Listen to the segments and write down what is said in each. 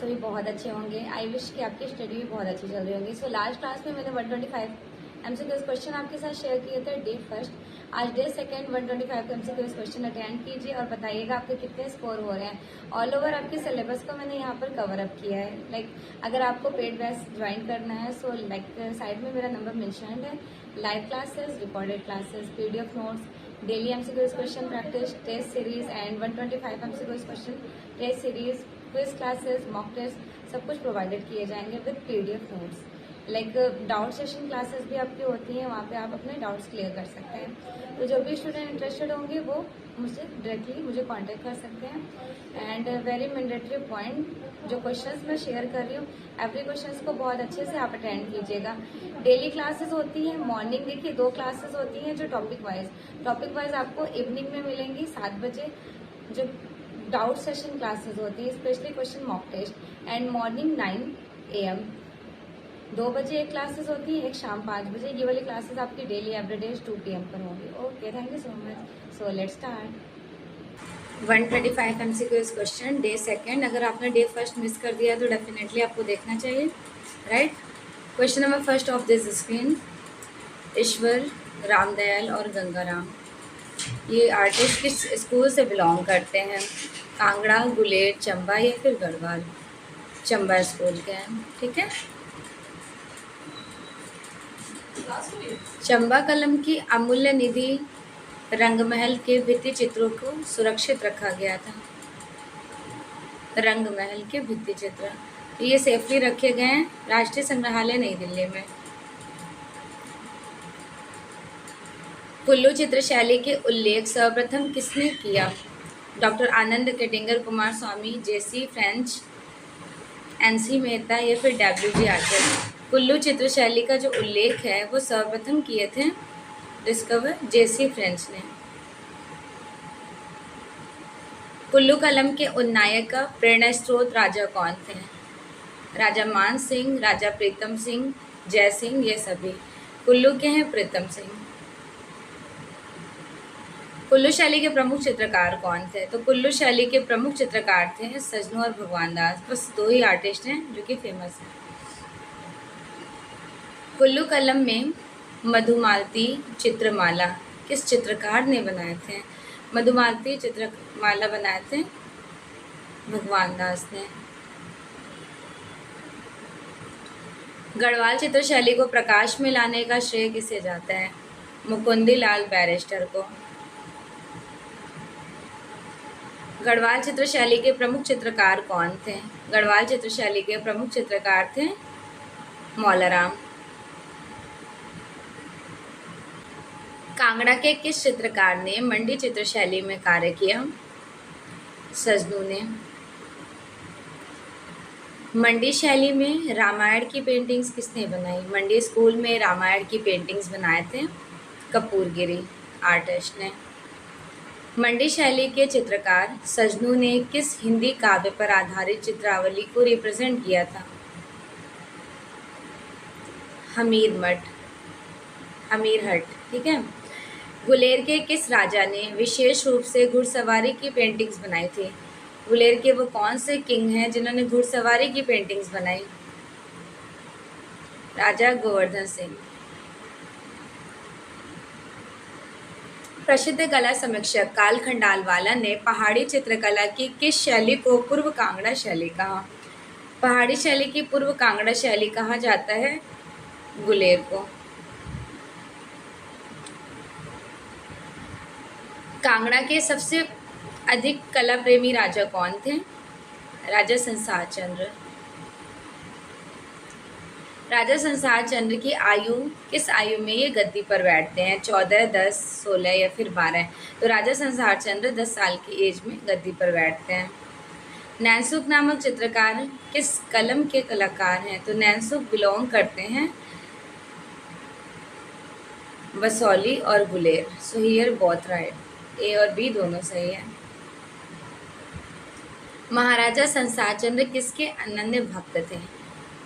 सभी बहुत अच्छे होंगे। आई विश कि आपकी स्टडी भी बहुत अच्छी चल रही होगी। सो लास्ट क्लास में मैंने 125 MCQs क्वेश्चन आपके साथ शेयर किए थे डे फर्स्ट। आज day second 125 MCQs question attend कीजिए और बताइएगा आपके कितने स्कोर हो रहे हैं। ऑल ओवर आपके सिलेबस को मैंने यहाँ पर कवर अप किया है। लाइक अगर आपको पेड बैच ज्वाइन करना है सो साइड में मेरा नंबर मेंशन्ड है। Live classes, recorded classes, PDF notes, daily MCQs question practice, test series and 125 MCQs question test series, quiz classes, mock test सब कुछ प्रोवाइडेड किए जाएंगे with PDF notes. Like doubt session classes भी आपकी होती हैं, वहाँ पे आप अपने डाउट्स क्लियर कर सकते हैं। तो जो भी स्टूडेंट इंटरेस्टेड होंगे वो मुझसे डायरेक्टली मुझे कांटेक्ट कर सकते हैं। एंड वेरी मैंडेटरी पॉइंट, जो क्वेश्चंस मैं शेयर कर रही हूँ एवरी क्वेश्चंस को बहुत अच्छे से आप अटेंड कीजिएगा। डेली क्लासेस होती हैं, मॉर्निंग देखिए 2 क्लासेस होती हैं जो टॉपिक वाइज आपको इवनिंग में मिलेंगी 7 बजे। जो डाउट सेशन क्लासेस होती है specially question mock test and morning 9 AM 2 बजे एक क्लासेस होती है, एक शाम 5 बजे। ये वाली क्लासेस आपकी डेली एवरीडे 2 PM पर होंगी। Okay, thank you so much. So let's start. 125 MCQs question day second. अगर आपने डे फर्स्ट मिस कर दिया तो डेफिनेटली आपको देखना चाहिए, right. Question number first of this screen, Ishwar, Ramdayal और गंगाराम ये आर्टिस्ट किस स्कूल से बिलोंग करते हैं? कांगड़ा, गुलेर, चंबा या फिर गढ़वाल? चंबा स्कूल के हैं, ठीक है। चंबा कलम की अमूल्य निधि रंगमहल के भित्ति चित्रों को सुरक्षित रखा गया था। रंगमहल के भित्ति चित्र ये सेफली रखे गए हैं राष्ट्रीय संग्रहालय नई दिल्ली में। कुल्लू चित्र शैली के उल्लेख सर्वप्रथम किसने किया? डॉक्टर आनंद केटिंगर, कुमार स्वामी, JC फ्रेंच, NC मेहता या फिर WG आचार्य? कुल्लू चित्र शैली का जो उल्लेख है वो सर्वप्रथम किए थे डिस्कवर JC फ्रेंच ने। कुल्लू कलम के उन्नायक का प्रेरणा स्रोत राजा कौन थे? राजा मान सिंह, राजा प्रीतम सिंह, जय सिंह, ये सभी। कुल्लू के हैं प्रीतम सिंह। कुल्लू शैली के प्रमुख चित्रकार कौन थे? तो कुल्लू शैली के प्रमुख चित्रकार थे सजनू और भगवान दास। बस 2 ही आर्टिस्ट हैं जो कि फेमस हैं। कुल्लू कलम में मधुमालती चित्रमाला किस चित्रकार ने बनाए थे? मधुमालती चित्रमाला बनाए थे भगवान दास ने। गढ़वाल चित्रशैली को प्रकाश में लाने का श्रेय किसे जाता है? मुकुंदी लाल बैरिस्टर को। गढ़वाल चित्रशैली के प्रमुख चित्रकार कौन थे? गढ़वाल चित्रशैली के प्रमुख चित्रकार थे मौलाराम। कांगड़ा के किस चित्रकार ने मंडी चित्रशैली में कार्य किया? सजनू ने। मंडी शैली में रामायण की पेंटिंग्स किसने बनाई? मंडी स्कूल में रामायण की पेंटिंग्स बनाए थे कपूरगिरी आर्टिस्ट ने। मंडी शैली के चित्रकार सजनू ने किस हिंदी काव्य पर आधारित चित्रावली को रिप्रेजेंट किया था? हमीरहट, ठीक है। गुलेर के किस राजा ने विशेष रूप से घुड़सवारी की पेंटिंग्स बनाई थी? गुलेर के वो कौन से किंग हैं जिन्होंने घुड़सवारी की पेंटिंग्स बनाई? राजा गोवर्धन सिंह। प्रसिद्ध कला समीक्षक काल खंडालवाला ने पहाड़ी चित्रकला की किस शैली को पूर्व कांगड़ा शैली कहा? पहाड़ी शैली की पूर्व कांगड़ा शैली कहा जाता है गुलेर को। कांगड़ा के सबसे अधिक कला प्रेमी राजा कौन थे? राजा संसार चंद्र। राजा संसार चंद्र की आयु किस आयु में ये गद्दी पर बैठते हैं? 14, 10, 16 या फिर 12? तो राजा संसार चंद्र 10 साल की एज में गद्दी पर बैठते हैं। नैनसुख नामक चित्रकार किस कलम के कलाकार हैं? तो नैनसुख बिलोंग करते हैं वसौली और Guler. So here both right, A और B दोनों सही है। महाराजा संसार चंद्र किसके अनन्य भक्त थे?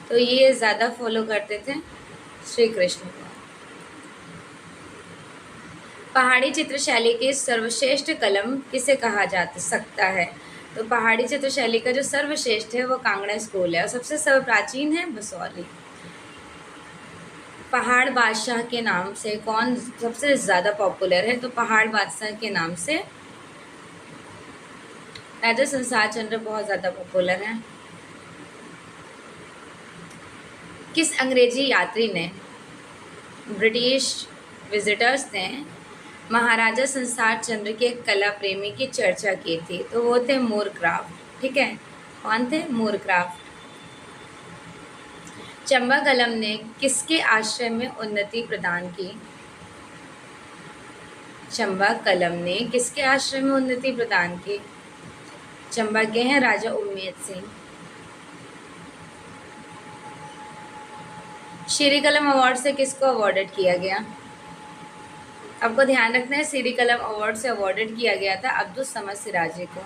तो ये ज़्यादा फॉलो करते थे श्री कृष्ण को। पहाड़ी चित्रशैली की सर्वश्रेष्ठ कलम किसे कहा जा सकता है? तो पहाड़ी चित्रशैली का जो सर्वश्रेष्ठ है वो कांगड़ा स्कूल है और सबसे सर्वप्राचीन है बसौली। पहाड़ बादशाह के नाम से कौन सबसे ज़्यादा पॉपुलर है? तो पहाड़ बादशाह के नाम से राजा संसार चंद्र बहुत ज़्यादा पॉपुलर है। किस अंग्रेजी यात्री ने, ब्रिटिश विजिटर्स ने महाराजा संसार चंद्र के कला प्रेमी की चर्चा की थी? तो वो थे मोरक्राफ्ट। ठीक है, कौन थे? मोरक्राफ्ट। चंबा कलम ने किसके आश्रय में उन्नति प्रदान की? चंबा कलम ने किसके आश्रय में उन्नति प्रदान की? चंबा के हैं राजा उम्मेद सिंह। श्री कलम अवार्ड से किसको अवॉर्डेड किया गया? आपको ध्यान रखना है, श्री कलम अवार्ड से अवॉर्डेड किया गया था अब्दुल समद सिराजी को।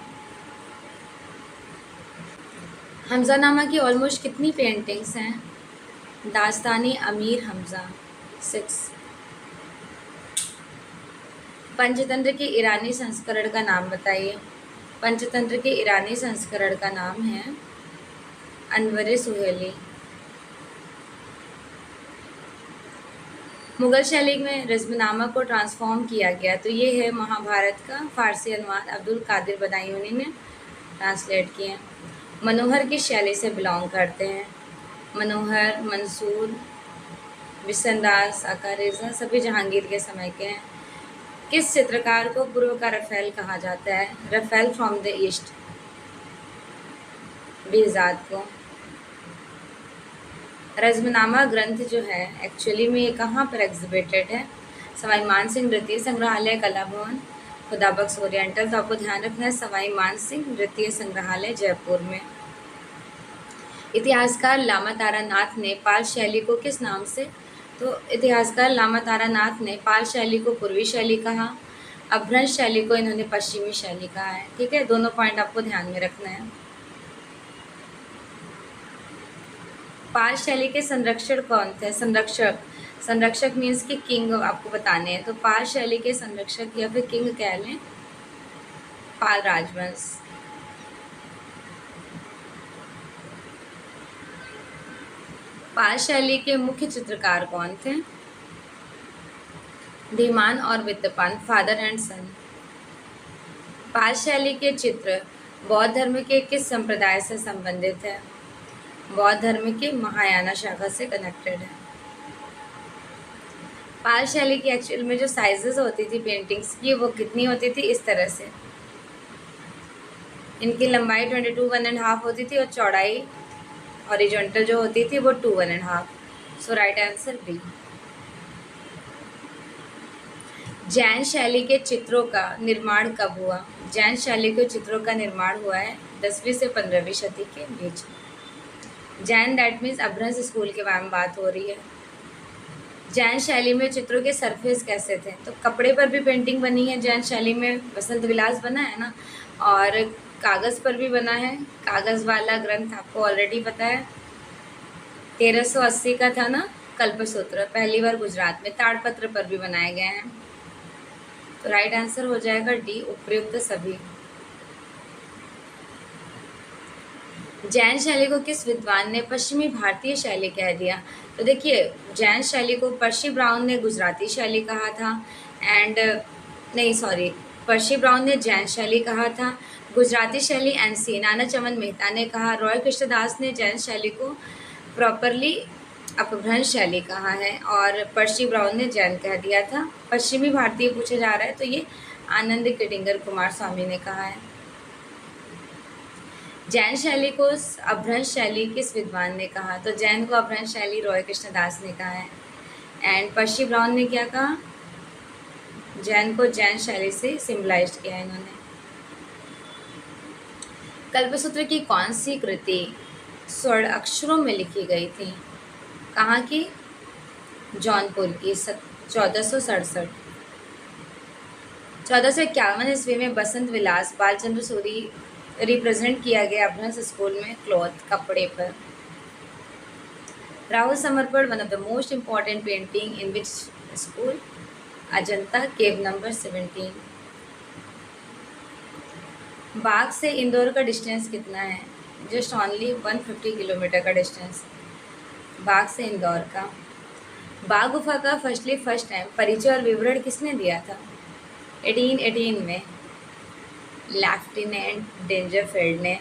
हमजानामा की ऑलमोस्ट कितनी पेंटिंग्स हैं? दास्तानी अमीर हमजा 6। पंचतंत्र के ईरानी संस्करण का नाम बताइए। पंचतंत्र के ईरानी संस्करण का नाम है अनवर सुहेली। मुगल शैली में रज़्मनामा को ट्रांसफॉर्म किया गया, तो ये है महाभारत का फारसी अनुवाद, अब्दुल कादिर बदायूनी ने ट्रांसलेट किए। मनोहर की शैली से बिलोंग करते हैं? मनोहर, मंसूर, बिशनदास, आकारेजा सभी जहांगीर के समय के हैं। किस चित्रकार को पूर्व का रफ़ेल कहा जाता है? Rafale from the east, Behzad को। रज़्मनामा ग्रंथ जो है एक्चुअली में ये कहाँ पर एग्जिबिटेड है? सवाई मानसिंह नृत्य संग्रहालय, कला भवन, खुदाबख्श ओरिएंटल। तो आपको ध्यान रखना है सवाई मानसिंह नृत्य संग्रहालय जयपुर में। इतिहासकार लामा तारानाथ ने पाल शैली को किस नाम से? तो इतिहासकार लामा तारानाथ ने पाल शैली को पूर्वी शैली कहा, अपभ्रंश शैली को इन्होंने पश्चिमी शैली कहा है। ठीक है, दोनों पॉइंट आपको ध्यान में रखना है। पाल शैली के संरक्षक कौन थे? संरक्षक मीन्स कि किंग आपको बताने हैं। तो पाल शैली के संरक्षक या फिर किंग कह लें पाल राजवंश। पाल शैली के मुख्य चित्रकार कौन थे? धीमान और विद्यपान, फादर एंड सन। पाल शैली के चित्र बौद्ध धर्म के किस संप्रदाय से संबंधित है? बौद्ध धर्म के महायाना शाखा से कनेक्टेड है। पाल शैली की एक्चुअल में जो साइजेस होती थी पेंटिंग्स की वो कितनी होती थी? इस तरह से। इनकी लंबाई 22 1.5 होती थी और चौड़ाई हॉरिजॉन्टल जो होती थी वो 2 1.5। सो राइट आंसर बी। जैन शैली के चित्रों का निर्माण कब हुआ? जैन शैली के चित्रों का निर्माण हुआ है 10वीं से 15वीं शती के बीच। जैन दैट मीन्स अपभ्रंश स्कूल के बारे में बात हो रही है। जैन शैली में चित्रों के सरफेस कैसे थे? तो कपड़े पर भी पेंटिंग बनी है जैन शैली में, बसंत विलास बना है ना, और कागज़ पर भी बना है। कागज़ वाला ग्रंथ आपको ऑलरेडी पता है 1380 का था ना, कल्पसूत्र, पहली बार गुजरात में। ताड़पत्र पर भी बनाए गए हैं। तो राइट आंसर हो जाएगा डी, उपयुक्त सभी। जैन शैली को किस विद्वान ने पश्चिमी भारतीय शैली कह दिया? तो देखिए, जैन शैली को पर्सी ब्राउन ने गुजराती शैली कहा था पर्सी ब्राउन ने जैन शैली कहा था। गुजराती शैली NC नाना चमन मेहता ने कहा। रॉय कृष्णदास ने जैन शैली को प्रॉपरली अपभ्रंश शैली कहा है और पर्सी ब्राउन ने जैन कह दिया था। पश्चिमी भारतीय पूछा जा रहा है तो ये आनंद किडिंगर कुमार स्वामी ने कहा है। जैन शैली को अपभ्रंश शैली किस विद्वान ने कहा? तो जैन को अपभ्रंश शैली रॉय कृष्णदास ने कहा है। एंड पर्सी ब्राउन ने क्या कहा? जैन को जैन शैली से सिम्बलाइज किया इन्होंने। कल्पसूत्र की कौन सी कृति स्वर्ण अक्षरों में लिखी गई थी? कहाँ की? जौनपुर की, 1467। 1451 ईस्वी में बसंत विलास बालचंद्र सूरी रिप्रेजेंट किया गया अपभ्रंश स्कूल में क्लॉथ, कपड़े पर। राहुल समर्पण one of the most important painting in which school? Ajanta cave number 17। बाग से इंदौर का डिस्टेंस कितना है? जस्ट ओनली 150 किलोमीटर का डिस्टेंस बाग से इंदौर का। बाग गुफा का फर्स्ट टाइम परिचय और विवरण किसने दिया था? 1818 में लेफ्टिनेंट डेंजरफील्ड ने।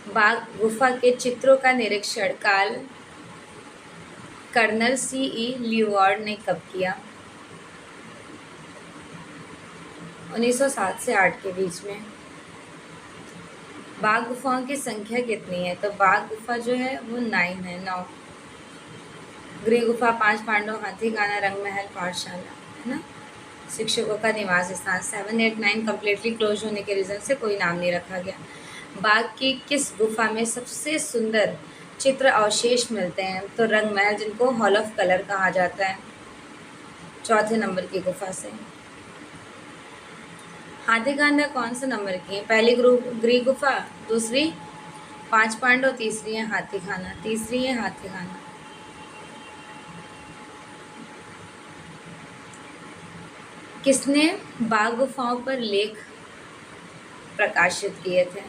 बाग गुफा के चित्रों का निरीक्षण कर्नल C.E. ल्यूआर्ड ने कब किया? 1907 से 8 के बीच में। बाग गुफाओं की संख्या कितनी है? तो बाग गुफा जो है वो 9 है। गृह गुफा, 5 पांडव, हाथी खाना, रंग महल, पाठशाला, है ना। शिक्षकों का निवास स्थान। 7, 8, 9 कम्प्लीटली क्लोज होने के रीज़न से कोई नाम नहीं रखा गया। बाग की किस गुफा में सबसे सुंदर चित्र अवशेष मिलते हैं? तो रंग महल, जिनको हॉल ऑफ कलर कहा जाता है, 4थे नंबर की गुफा से। हाथी खाना कौन से नंबर की है? पहली गृह गुफा, दूसरी 5 पांडव, तीसरी है हाथी खाना, तीसरी है हाथी खाना। किसने बाग गुफाओं पर लेख प्रकाशित किए थे?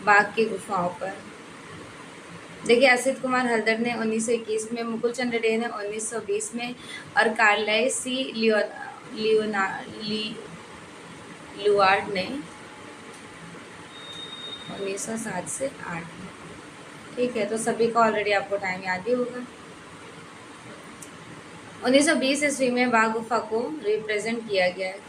बाग की गुफाओं पर देखिए, असित कुमार हल्दर ने 1921 में, मुकुल चंद्र डे ने 1920 में, और कार्लाइल C. ल्यूआर्ड ने 1907 से 8 में। ठीक है, तो सभी को ऑलरेडी आपको टाइम याद ही होगा। 1920 ईस्वी में बाग गुफा को रिप्रेजेंट किया गया है।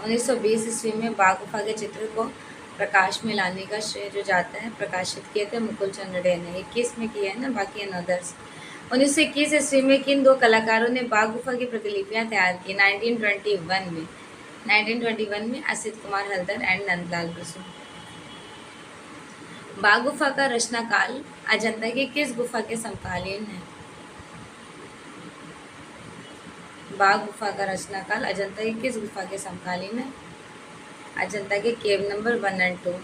1920 ईस्वी में बाग गुफा के चित्र को प्रकाश में लाने का श्रेय जो जाता है, प्रकाशित किए थे मुकुल चंद्र डे ने। 21 में किया है ना, बाकी अनदर्स। 1921 ईस्वी में किन 2 कलाकारों ने बाग गुफा की प्रतिलिपियां तैयार की? 1921 में असित कुमार हल्दर एंड नंदलाल बसु। बाग गुफा का रचनाकाल अजंता की किस गुफा के समकालीन है? बाग गुफा का रचनाकाल अजंता की किस गुफा के समकालीन है? अजंता के केव नंबर 1 और 2।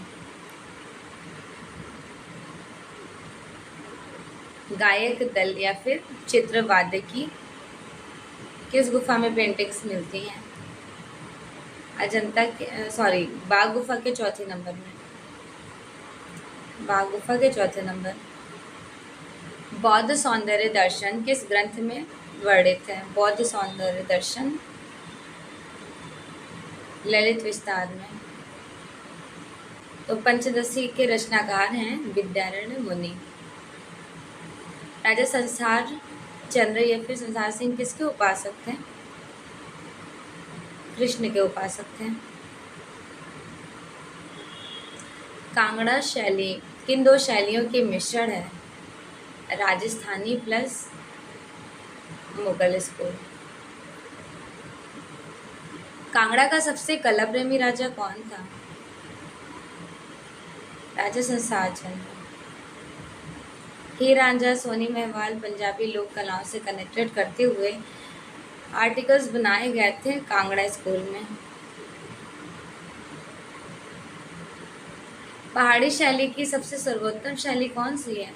गायक दल या फिर चित्रवाद्य की किस गुफा में पेंटिंग्स मिलती हैं? बाग गुफा के 4थे नंबर में। बाग गुफा के 4थे नंबर। बौद्ध सौंदर्य दर्शन किस ग्रंथ में वर्णित है? बौद्ध सौंदर्य दर्शन ललित विस्तार में। तो पंचदशी के रचनाकार हैं विद्यारण्य मुनि। राजा संसार चंद्र या फिर संसार सिंह किसके उपासक थे? कृष्ण के उपासक थे। कांगड़ा शैली किन 2 शैलियों के मिश्रण है? Rajasthani plus Mughal school. कांगड़ा का सबसे कला प्रेमी राजा कौन था? राजा संसार चंद्र। हीर रांझा, सोनी महवाल पंजाबी लोक कलाओं से कनेक्टेड करते हुए आर्टिकल्स बनाए गए थे कांगड़ा स्कूल में। पहाड़ी शैली की सबसे सर्वोत्तम शैली कौन सी है?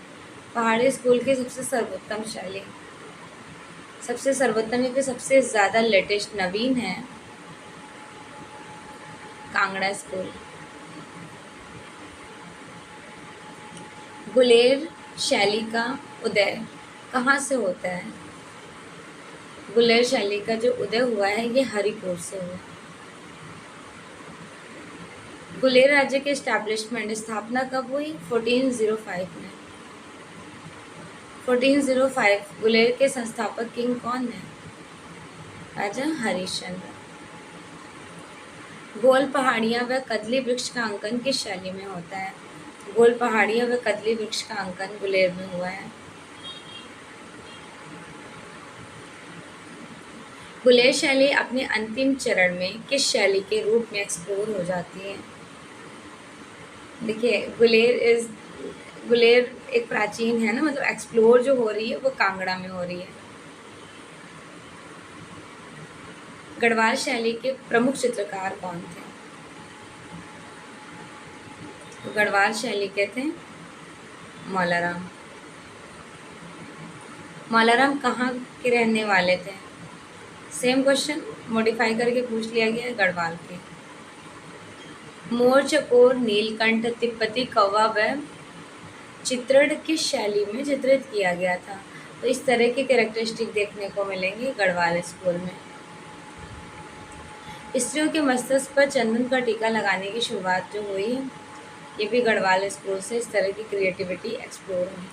पहाड़ी स्कूल की सबसे सर्वोत्तम शैली, सबसे सर्वोत्तम या सबसे ज़्यादा लेटेस्ट नवीन है कांगड़ा स्कूल। गुलेर शैली का उदय कहाँ से होता है? गुलेर शैली का जो उदय हुआ है ये हरिपुर से हुआ। गुलेर राज्य के एस्टैब्लिशमेंट स्थापना कब हुई? 1405 में। 1405। गुलेर के संस्थापक किंग कौन है? राजा हरिश्चंद्र। गोल पहाड़ियाँ व कदली वृक्ष का अंकन किस शैली में होता है? गोल पहाड़ियाँ व कदली वृक्ष का अंकन गुलेर में हुआ है। गुलेर शैली अपने अंतिम चरण में किस शैली के रूप में एक्सप्लोर हो जाती है? देखिए, गुलेर एक प्राचीन है ना, मतलब एक्सप्लोर जो हो रही है वो कांगड़ा में हो रही है। गढ़वाल शैली के प्रमुख चित्रकार कौन थे? तो गढ़वाल शैली के थे मौलाराम। मौलाराम कहाँ के रहने वाले थे? सेम क्वेश्चन मॉडिफाई करके पूछ लिया गया है गढ़वाल के। मोर, चकोर, नीलकंठ, तिब्बती कौवा व चित्रण किस शैली में चित्रित किया गया था? तो इस तरह के कैरेक्टरिस्टिक देखने को मिलेंगे गढ़वाल स्कूल में। स्त्रियों के मस्तिष्क पर चंदन का टीका लगाने की शुरुआत जो हुई है, ये भी गढ़वाल स्कूल से इस तरह की क्रिएटिविटी एक्सप्लोर हुई।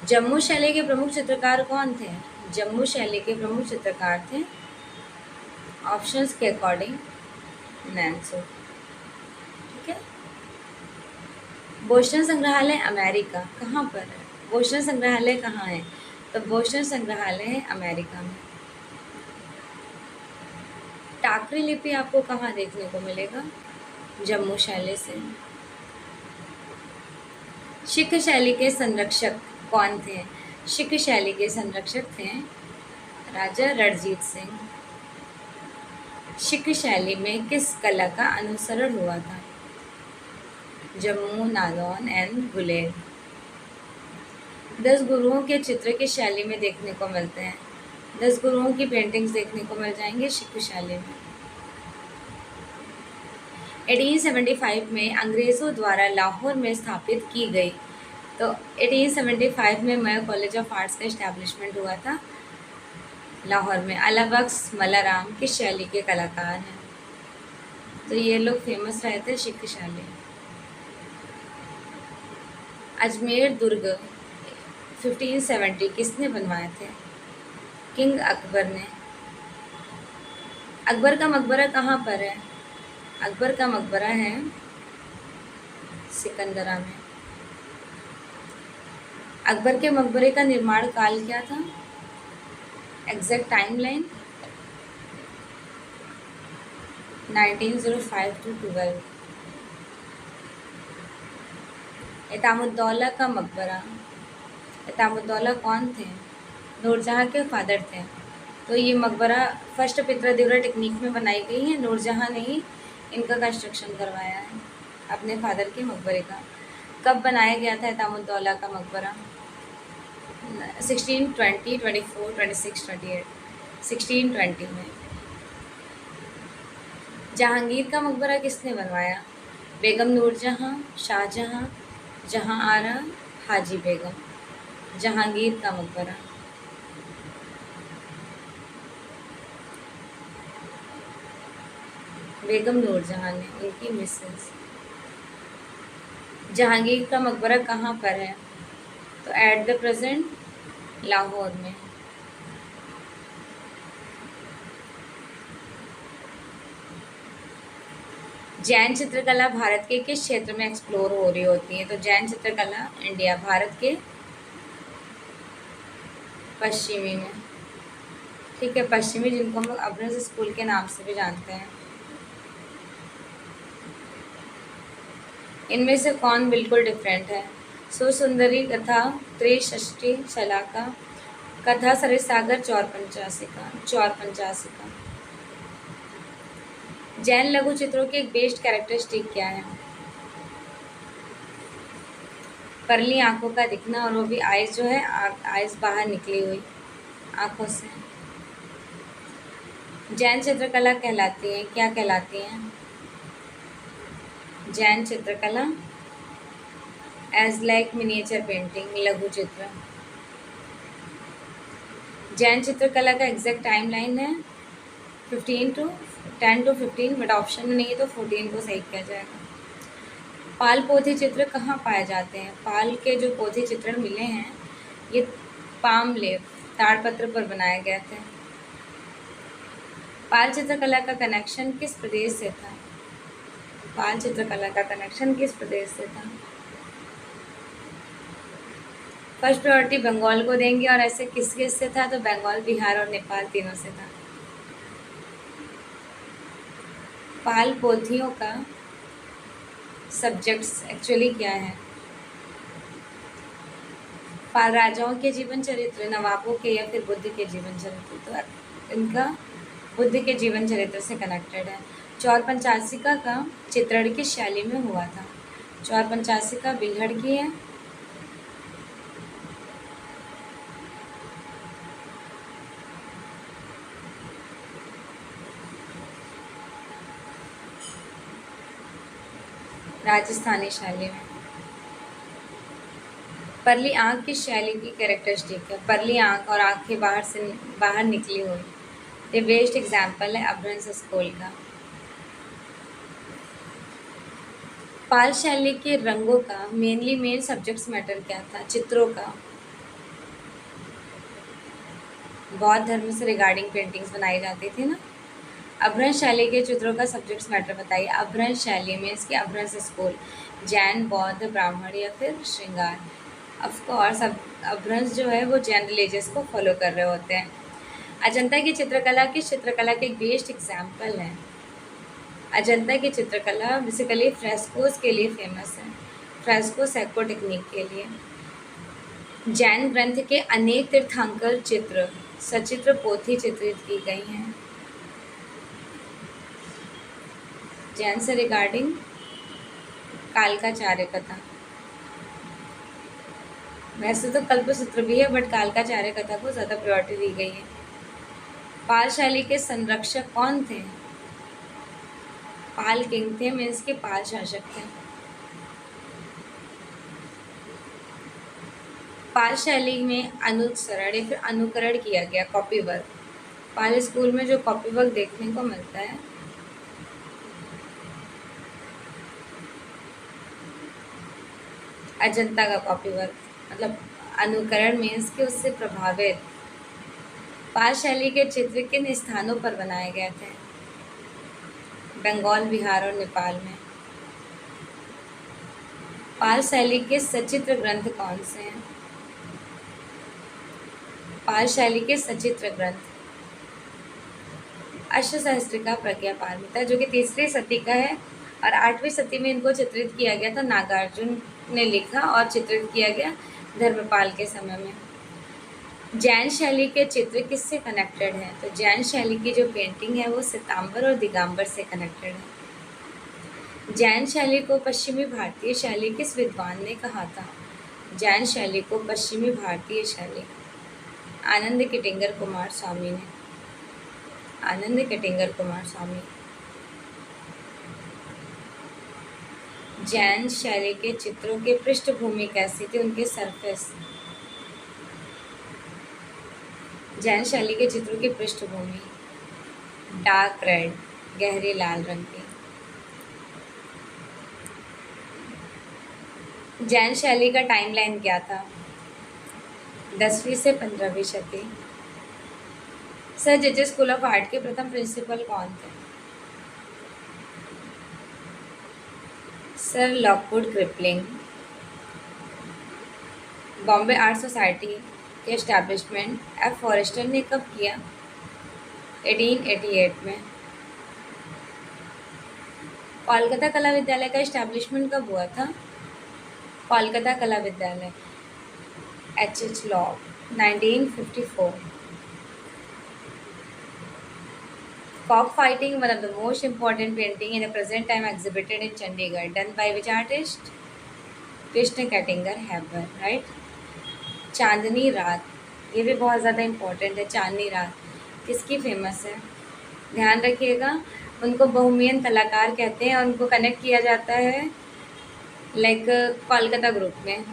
जम्मू शैली के प्रमुख चित्रकार कौन थे? जम्मू शैली के प्रमुख चित्रकार थे, ऑप्शंस के अकॉर्डिंग, नैन्सो। ठीक है। बोस्टन संग्रहालय अमेरिका कहाँ पर है? बोस्टन संग्रहालय कहाँ है? तो बोस्टन संग्रहालय है अमेरिका में। टाकरी लिपि आपको कहाँ देखने को मिलेगा? जम्मू शैली से। सिख शैली के संरक्षक कौन थे? सिख शैली के संरक्षक थे राजा रणजीत सिंह। सिख शैली में किस कला का अनुसरण हुआ था? जम्मू, नादौन एंड गुलेर। 10 गुरुओं के चित्र किस शैली में देखने को मिलते हैं? 10 गुरुओं की पेंटिंग्स देखने को मिल जाएंगे सिख शैली में। 1875 में अंग्रेज़ों द्वारा लाहौर में स्थापित की गई, तो 1875 में मयो कॉलेज ऑफ आर्ट्स का इस्टेब्लिशमेंट हुआ था लाहौर में। अलाबख्श मल्लाराम किस शैली के कलाकार हैं? तो ये लोग फेमस रहे थे सिख शैली। अजमेर दुर्ग 1570 किसने बनवाए थे? किंग अकबर ने। अकबर का मकबरा कहाँ पर है? अकबर का मकबरा है सिकंदरा में। अकबर के मकबरे का निर्माण काल क्या था? Exact timeline 1905 to 12। इतामुद्दौला का मकबरा, इतामुद्दौला कौन थे? नूरजहाँ के फादर थे। तो ये मकबरा फर्स्ट पितृदेवरा टेक्निक में बनाई गई है। नूरजहाँ ने ही इनका कंस्ट्रक्शन करवाया है अपने फादर के मकबरे का। कब बनाया गया था इतामुद्दौला का मकबरा? 1620, 24, 26, 28, 1620 में। जहांगीर का मकबरा किसने बनवाया? बेगम नूरजहाँ, शाहजहाँ, जहाँ आरा, हाजी बेगम। जहांगीर का मकबरा। बेगम नूरजहाँ ने, उनकी मिसेस। जहांगीर का मकबरा कहाँ पर है? तो एट द प्रेजेंट लाहौर में। जैन चित्रकला भारत के किस क्षेत्र में एक्सप्लोर हो रही होती है? तो जैन चित्रकला इंडिया, भारत के पश्चिमी में। ठीक है, पश्चिमी, जिनको हम लोग अपने स्कूल के नाम से भी जानते हैं। इनमें से कौन बिल्कुल डिफरेंट है? सुसुंदरी कथा, त्रिषष्ठी शलाका, कथा सरिसागर, चौर पंचासिका। जैन लघु चित्रों की एक बेस्ट कैरेक्टरिस्टिक क्या है? परली आंखों का दिखना, और वो भी आइज जो है, आइज बाहर निकली हुई आंखों से। जैन चित्रकला कहलाती है, क्या कहलाती हैं? जैन चित्रकला एज लाइक मिनिएचर पेंटिंग, लघु चित्र। जैन चित्रकला का एग्जैक्ट टाइमलाइन है 10 to 15, बट ऑप्शन में नहीं है तो 14 को सही किया जाएगा। पाल पोथी चित्र कहाँ पाए जाते हैं? पाल के जो पोथी चित्रण मिले हैं, ये पाम लेफ, ताड़पत्र पर बनाए गए थे। पाल चित्रकला का कनेक्शन किस प्रदेश से था? पाल चित्रकला का कनेक्शन किस प्रदेश से था? फर्स्ट प्रायोरिटी बंगाल को देंगे, और ऐसे किस किस से था? तो बंगाल, बिहार और नेपाल तीनों से था। पाल पोथियों का सब्जेक्ट्स एक्चुअली क्या है? पाल राजाओं के जीवन चरित्र, नवाबों के, या फिर बुद्ध के जीवन चरित्र? तो इनका बुद्ध के जीवन चरित्र से कनेक्टेड है। चौर पंचासिका का चित्रण किस शैली में हुआ था? चौर पंचासिका बिल्हड़ की है। राजस्थानी शैली में। परली आँख की शैली की कैरेक्टरिस्टिक है। परली आँख और आँखें बाहर निकली हुई। ये बेस्ट एग्जाम्पल है अभ्रंश स्कूल का। पाल शैली के रंगों का मेन सब्जेक्ट्स मैटर क्या था? चित्रों का। बौद्ध धर्म से रिगार्डिंग पेंटिंग्स बनाई जाती थी ना। अभ्रंश शैली के चित्रों का सब्जेक्ट्स मैटर बताइए। अभ्रंश शैली में इसके अभ्रंश स्कूल, जैन, बौद्ध, ब्राह्मण या फिर श्रृंगार। ऑफकोर्स अभ्रंश जो है वो जैन रिलीजियस को फॉलो कर रहे होते हैं। अजंता की चित्रकला किस चित्रकला के एक बेस्ट एग्जाम्पल है? अजंता की चित्रकला बेसिकली फ्रेस्कोस के लिए फेमस है। फ्रेस्को सेको टेक्निक के लिए। जैन ग्रंथ के अनेक तीर्थंकर चित्र सचित्र पोथी चित्रित की गई हैं। जैन से रिगार्डिंग कालकाचार्य कथा। वैसे तो कल्पसूत्र भी है बट कालकाचार्य कथा को ज़्यादा प्रायोरिटी दी गई है। पाल शैली के संरक्षक कौन थे? पाल किंग थे, मीन्स के पाल शासक थे। पाल शैली में अनुसरण या फिर अनुकरण किया गया कॉपी वर्क। पाल स्कूल में जो कॉपी वर्क देखने को मिलता है अजंता का कॉपी वर्क, मतलब अनुकरण मीन्स कि उससे प्रभावित। पाल शैली के चित्र किन स्थानों पर बनाए गए थे? बंगाल, बिहार और नेपाल में। पाल शैली के सचित्र ग्रंथ कौन से हैं? पाल शैली के सचित्र ग्रंथ अष्टसहस्त्रिका, प्रज्ञा पारमिता, जो कि तीसरी सदी का है और 8वीं सदी में इनको चित्रित किया गया था। नागार्जुन ने लिखा और चित्रित किया गया धर्मपाल के समय में। जैन शैली के चित्र किससे कनेक्टेड है? तो जैन शैली की जो पेंटिंग है वो श्वेतांबर और दिगंबर से कनेक्टेड है। जैन शैली को पश्चिमी भारतीय शैली किस विद्वान ने कहा था? जैन शैली को पश्चिमी भारतीय शैली आनंद किटिंगर कुमार स्वामी ने। आनंद किटिंगर कुमार स्वामी। जैन शैली के चित्रों के पृष्ठभूमि कैसी थी? उनके सरफेस। जैन शैली के चित्रों की पृष्ठभूमि डार्क रेड, गहरे लाल रंग की। जैन शैली का टाइमलाइन क्या था? 10वीं से 15वीं सदी। Sir J school of art के प्रथम प्रिंसिपल कौन थे? Sir Lockwood crippling. Bombay art society के एस्टैब्लिशमेंट एफ फॉरेस्टर ने कब किया? 1888 में। कोलकाता कला विद्यालय का एस्टैब्लिशमेंट कब हुआ था? कोलकाता कला विद्यालय H.H. Locke 1954. Cock fighting, one of the most important painting in the present time exhibited in Chandigarh, done by which artist? Krishna कैटिंगर हैबर, राइट। चांदनी रात, ये भी बहुत ज़्यादा इम्पोर्टेंट है। चांदनी रात किसकी फेमस है? ध्यान रखिएगा, उनको बहुमियन कलाकार कहते हैं और उनको कनेक्ट किया जाता है लाइक कोलकाता ग्रुप में,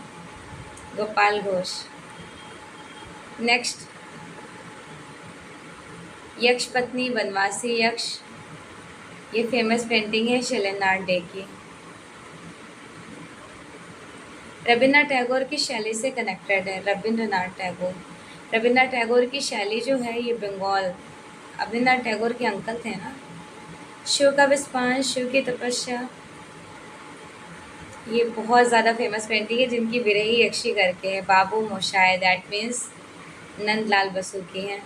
गोपाल घोष। नेक्स्ट, यक्ष पत्नी वनवासी यक्ष, ये फेमस पेंटिंग है शिलेनाथ डे की। रविन्द्रनाथ टैगोर की शैली से कनेक्टेड है। रविन्द्रनाथ टैगोर, रविन्द्रनाथ टैगोर की शैली जो है ये बंगाल, रविन्द्रनाथ टैगोर के अंकल थे ना। शिव का विस्पान, शिव की तपस्या, ये बहुत ज़्यादा फेमस पेंटिंग है जिनकी विरही यक्षी करके है। बाबू मोशाय, दैट मीन्स नंदलाल बसु की है।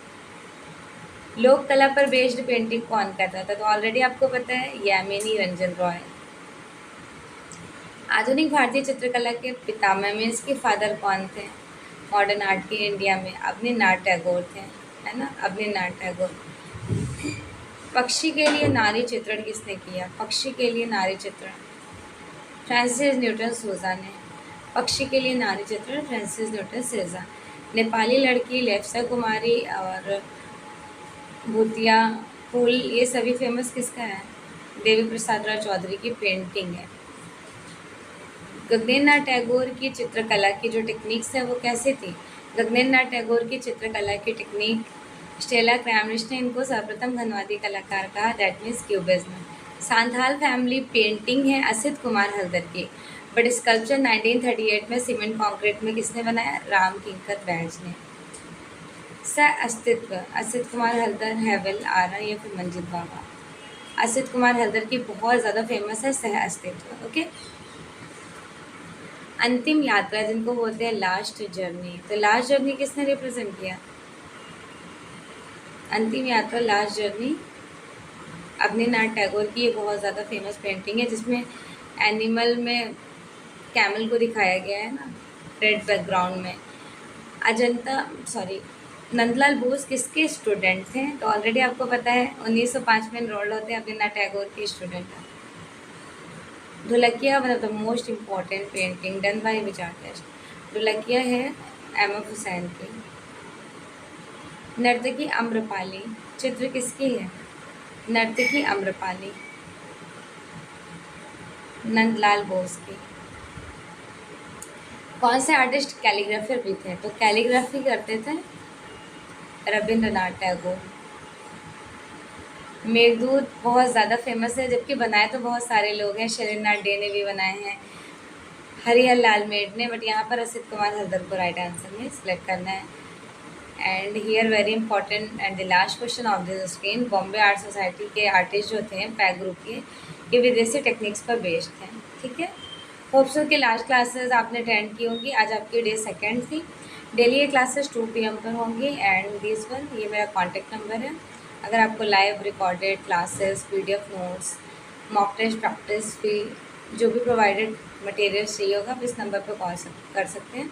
लोक कला पर बेस्ड पेंटिंग कौन करता था? तो ऑलरेडी आपको पता है, यामिनी रंजन रॉय। आधुनिक भारतीय चित्रकला के पितामह मीन्स के फादर कौन थे मॉडर्न आर्ट के इंडिया में? अवनीनाथ टैगोर थे, है ना, अवनीनाथ टैगोर। पक्षी के लिए नारी चित्रण किसने किया? पक्षी के लिए नारी चित्रण फ्रांसिस न्यूटन सूजा ने। पक्षी के लिए नारी चित्रण फ्रांसिस न्यूटन सूजा। नेपाली लड़की लेफ्सा कुमारी और भूतिया फूल, ये सभी फेमस किसका है? देवी प्रसाद राय चौधरी की पेंटिंग है। गगनेन्द्रनाथ टैगोर की चित्रकला की जो टेक्निक्स है वो कैसे थी? गगनेन्द्रनाथ टैगोर की चित्रकला की टेक्निक, स्टेला क्रामरिश ने इनको सर्वप्रथम घनवादी कलाकार कहा, that means cubism. Santhal family painting है असित कुमार हल्दर की, बट स्कल्पचर 1938 में सीमेंट कंक्रीट में किसने बनाया? राम किंकर बैज ने। सह अस्तित्व, असित कुमार हल्दर, हैवल आरा या फिर मंजित बाबा? असित कुमार हल्दर की बहुत ज़्यादा फेमस है सह अस्तित्व। ओके, अंतिम यात्रा जिनको बोलते हैं लास्ट जर्नी, तो लास्ट जर्नी किसने रिप्रेजेंट किया? अंतिम यात्रा लास्ट जर्नी अवनीनाथ टैगोर की। ये बहुत ज़्यादा फेमस पेंटिंग है जिसमें एनिमल में कैमल को दिखाया गया है ना, रेड बैकग्राउंड में। नंदलाल बोस किसके स्टूडेंट थे? तो ऑलरेडी आपको पता है 1905 में एनरोल्ड होते हैं, अवनीनाथ टैगोर के स्टूडेंट हैं। Dholakia one of the most important painting done by which artist? Dholakia है एमएफ हुसैन की। नर्तकी आम्रपाली चित्र किसकी है? नर्तकी आम्रपाली नंदलाल बोस की। कौन से आर्टिस्ट कैलीग्राफर भी थे? तो कैलीग्राफी करते थे रविंद्रनाथ टैगोर। मेघदूत बहुत ज़्यादा फेमस है, जबकि बनाए तो बहुत सारे लोग हैं, शरीरनाथ डे ने भी बनाए हैं, हरिहर लाल मेड ने, बट यहाँ पर असित कुमार हल्दर को राइट आंसर में सिलेक्ट करना है। And here very important and the last question of this screen, Bombay art society के आर्टिस्ट जो थे पैक ग्रुप के, ये विदेशी टेक्निक्स पर बेस्ड थे। ठीक है, होप सो कि लास्ट क्लासेस आपने अटेंड की होंगी। आज आपकी डे सेकेंड थी। डेली ये क्लासेस 2 PM पर होंगी। एंड दिस वन, ये मेरा कॉन्टैक्ट नंबर है। अगर आपको live recorded classes, PDF notes, mock test, practice भी, जो भी प्रोवाइडेड मटेरियल्स चाहिए होगा, आप इस नंबर पर कॉल कर सकते हैं।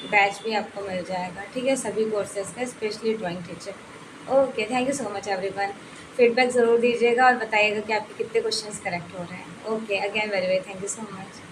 बैच भी आपको मिल जाएगा। ठीक है, सभी कोर्सेज का, specially drawing teacher. Okay, thank you so much everyone. Feedback ज़रूर दीजिएगा और बताइएगा कि आपके कितने क्वेश्चंस करेक्ट हो रहे हैं। Okay, again very very thank you so much.